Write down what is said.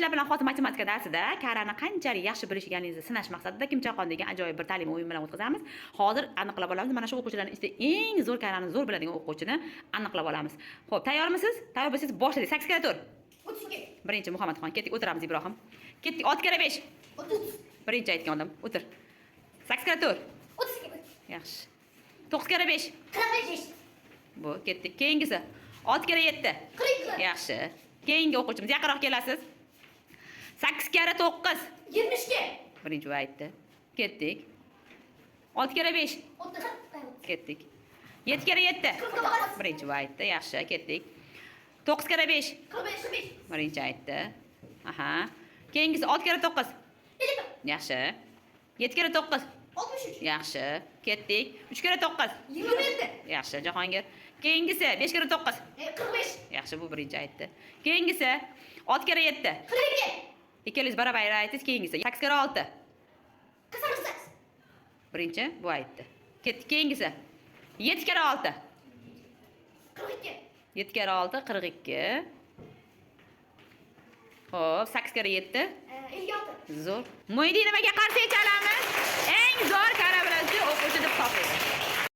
O'quvchilar bilan hozir matematika darsida karani qanchalik yaxshi bilishganingizni sinash maqsadida Kimchaqon degan ajoyib bir ta'lim o'yin bilan o'tkazamiz. Hozir aniqlab olamiz. Mana shu o'quvchilarning ichida eng zo'r karani zo'r biladigan o'quvchini aniqlab olamiz. Xo'p, tayyormisiz? Tayyor bo'lsangiz boshlaylik. 8 kara 4. 32. Birinchi Muhammadxon, ketdik, o'tiramiz Ibrohim. Ketdik, 6 kara 5. 30. Birinchi aytgan odam, o'tir. 8 kara 4. 32. Yaxshi. 9 kara 5. 45. Bu, ketdik. Keyingisi 6 kara 7. 42. Yaxshi. Keyingi o'quvchimiz yaqinroq kelasiz. 8 kara 9. 72. Birinchi va aytdi. Ketdik. 6 kara 5. 30. Ketdik. 7 kara 7. 49. Birinchi va aytdi. Yaxshi, ketdik. 9 kara 5. 45. Birinchi aytdi. Aha. Keyingisi 6 kara 9. 50. Yaxshi. 7 kara 9. 63. Yaxshi. Ketdik. 3 kara 9. 27. Yaxshi, Jahongir. Keyingisi 5 kara 9. 45. Yaxshi, bu birinchi aytdi. Keyingisi 6 kara 7. 42. Ikkalingiz baravar aytdingiz. Keyingisi 8 kara 6. 48. Birinchi bu aytdi. Ketdik. Keyingisi 7 kara 6. 42. 7 kara 6 42. Xo'p, 8 kara 7. 56. Zo'r. Mo'ynimaga qarshi chalamiz. Eng zo'r kara bilan o'quvchi deb toping.